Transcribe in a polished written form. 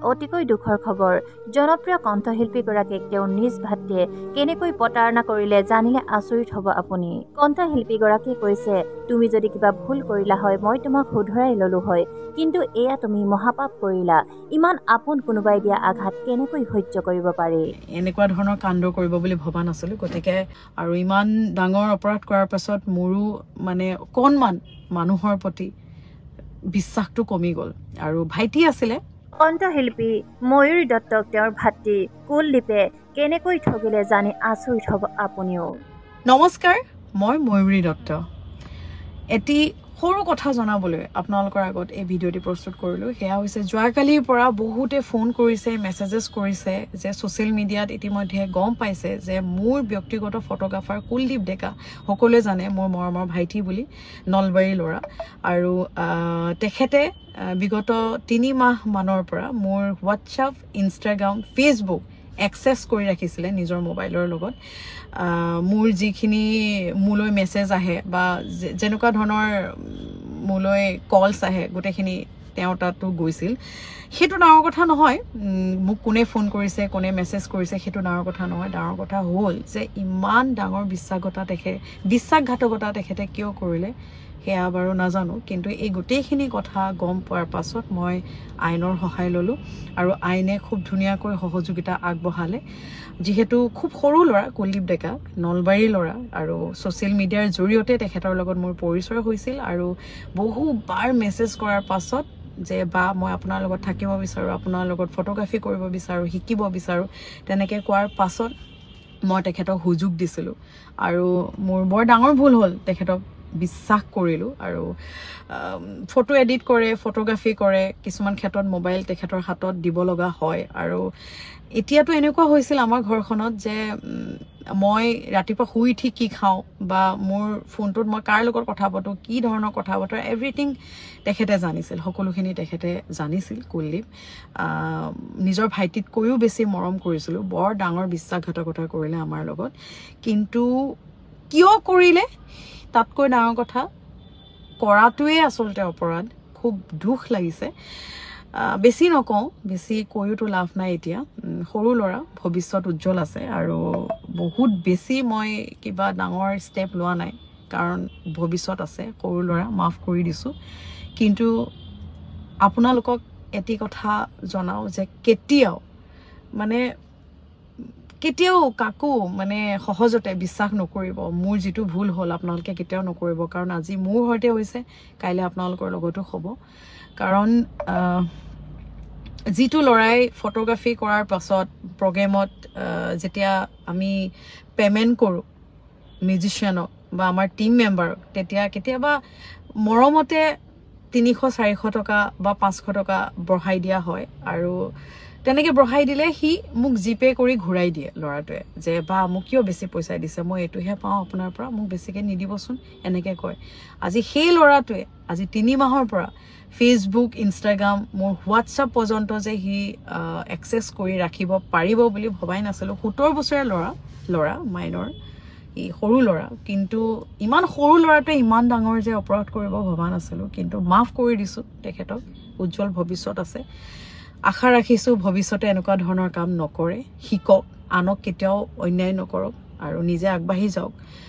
অতিকৈ দুখৰ খবৰ। জনপ্ৰিয় কণ্ঠশিল্পীগৰাকীক তেওঁ নিজ ভাতৃয়ে কেনেকৈ প্ৰতাৰণা কৰিলে জানিলে আচৰিত হ'ব আপুনি। কণ্ঠশিল্পীগৰাকীয়ে কৈছে, তুমি যদি কিবা ভুল কৰিলা হয় মই তোমাক শুধৰাই ললো হয়, কিন্তু এয়া তুমি মহাপাপ কৰিলা। ইমান আপোন কোনোবাই দিয়া আঘাত কেনেকৈ সহ্য কৰিব পাৰি। এনেকুৱা ধৰণৰ কাণ্ড কৰিব বুলি ভবা নাছিলো। গতিকে আৰু ইমান ডাঙৰ অপৰাধ কৰাৰ পাছত মোৰো মানে অকণমান মানুহৰ প্ৰতি বিশ্বাসটো কমি গ'ল। আৰু ভাইটি আছিলে। কণ্ঠশিল্পী ময়ূৰী দত্তক তেওঁৰ ভাতৃ কুলদীপে কেনেকৈ ঠগিলে জানি আচৰিত হ'ব আপুনিও। নমস্কাৰ, মই ময়ূৰী দত্ত। এটি সৰু কথা জনাবলৈ আপোনালোকৰ আগত এই ভিডিঅ'টি প্ৰস্তুত কৰিলোঁ। সেয়া হৈছে যোৱাকালিৰ পৰা বহুতে ফোন কৰিছে, মেছেজেছ কৰিছে যে ছ'চিয়েল মিডিয়াত ইতিমধ্যে গম পাইছে যে মোৰ ব্যক্তিগত ফটোগ্ৰাফাৰ কুলদীপ ডেকা, সকলোৱে জানে মোৰ মৰমৰ ভাইটি বুলি, নলবাৰীৰ ল'ৰা। আৰু তেখেতে বিগত 3 মাহ মানৰ পৰা মোৰ হোৱাটছআপ, ইনষ্টাগ্ৰাম, ফেচবুক এক্সেছ কৰি ৰাখিছিলে নিজৰ মোবাইলৰ লগত। মোৰ যিখিনি মোলৈ মেছেজ আহে বা যেনেকুৱা ধৰণৰ মোলৈ কলছ আহে গোটেইখিনি তেওঁৰ তাতো গৈছিল। সেইটো ডাঙৰ কথা নহয়, মোক কোনে ফোন কৰিছে, কোনে মেছেজ কৰিছে সেইটো ডাঙৰ কথা নহয়। ডাঙৰ কথা হ'ল যে ইমান ডাঙৰ বিশ্বাসঘাতকতা তেখেতে কিয় কৰিলে সেয়া বাৰু নাজানো, কিন্তু এই গোটেইখিনি কথা গম পোৱাৰ পাছত মই আইনৰ সহায় ল'লোঁ আৰু আইনে খুব ধুনীয়াকৈ সহযোগিতা আগবঢ়ালে। যিহেতু খুব সৰু ল'ৰা কুলদীপ ডেকা, নলবাৰীৰ ল'ৰা, আৰু ছ'চিয়েল মিডিয়াৰ জৰিয়তে তেখেতৰ লগত মোৰ পৰিচয় হৈছিল। আৰু বহুবাৰ মেছেজ কৰাৰ পাছত যে বা মই আপোনাৰ লগত থাকিব বিচাৰোঁ, আপোনাৰ লগত ফটোগ্ৰাফী কৰিব বিচাৰোঁ, শিকিব বিচাৰোঁ, তেনেকৈ কোৱাৰ পাছত মই তেখেতক সুযোগ দিছিলোঁ। আৰু মোৰ বৰ ডাঙৰ ভুল হ'ল, তেখেতক বিশ্বাস কৰিলোঁ। আৰু ফটো এডিট কৰে, ফটোগ্ৰাফী কৰে, কিছুমান ক্ষেত্ৰত মোবাইল তেখেতৰ হাতত দিব লগা হয়। আৰু এতিয়াতো এনেকুৱা হৈছিল আমাৰ ঘৰখনত যে মই ৰাতিপুৱা শুই উঠি কি খাওঁ বা মোৰ ফোনটোত মই কাৰ লগত কথা পাতোঁ, কি ধৰণৰ কথা বতৰা, এভৰিথিং তেখেতে জানিছিল, সকলোখিনি তেখেতে জানিছিল। কুলদীপ নিজৰ ভাইটিতকৈও বেছি মৰম কৰিছিলোঁ। বৰ ডাঙৰ বিশ্বাসঘাতকতা কৰিলে আমাৰ লগত, কিন্তু কিয় কৰিলে তাতকৈ ডাঙৰ কথা কৰাটোৱে আচলতে অপৰাধ। খুব দুখ লাগিছে। বেছি নকওঁ, বেছি কৈওতো লাভ নাই। এতিয়া সৰু ল'ৰা, ভৱিষ্যত উজ্জ্বল আছে। আৰু বহুত বেছি মই কিবা ডাঙৰ ষ্টেপ লোৱা নাই, কাৰণ ভৱিষ্যত আছে। সৰু ল'ৰা, মাফ কৰি দিছোঁ। কিন্তু আপোনালোকক এটি কথা জনাওঁ যে কেতিয়াও কাকো মানে সহজতে বিশ্বাস নকৰিব। মোৰ যিটো ভুল হ'ল আপোনালোকে কেতিয়াও নকৰিব, কাৰণ আজি মোৰ সৈতে হৈছে, কাইলৈ আপোনালোকৰ লগতো হ'ব। কাৰণ যিটো ল'ৰাই ফটোগ্ৰাফী কৰাৰ পাছত প্ৰগ্ৰেমত যেতিয়া আমি পে'মেণ্ট কৰোঁ মিউজিচিয়ানক বা আমাৰ টিম মেম্বাৰক, তেতিয়া কেতিয়াবা মৰমতে 300-400 টকা বা 500 টকা বঢ়াই দিয়া হয়। আৰু তেনেকৈ বঢ়াই দিলে সি মোক জিপে' কৰি ঘূৰাই দিয়ে ল'ৰাটোৱে, যে বা মোক কিয় বেছি পইচা দিছে, মই এইটোহে পাওঁ আপোনাৰ পৰা, মোক বেছিকৈ নিদিবচোন, এনেকৈ কয়। আজি সেই ল'ৰাটোৱে আজি 3 মাহৰ পৰা ফেচবুক, ইনষ্টাগ্ৰাম, মোৰ হোৱাটছআপ পৰ্যন্ত যে সি এক্সেছ কৰি ৰাখিব পাৰিব বুলি ভবাই নাছিলোঁ। 17 বছৰীয়া ল'ৰা মাইনৰ, ই সৰু ল'ৰা, কিন্তু ইমান সৰু ল'ৰাটোৱে ইমান ডাঙৰ যে অপৰাধ কৰিব ভবা নাছিলোঁ। কিন্তু মাফ কৰি দিছোঁ তেখেতক। উজ্জ্বল ভৱিষ্যত আছে। আশা ৰাখিছোঁ ভৱিষ্যতে এনেকুৱা ধৰণৰ কাম নকৰে, শিকক, আনক কেতিয়াও অন্যায় নকৰক আৰু নিজে আগবাঢ়ি যাওক।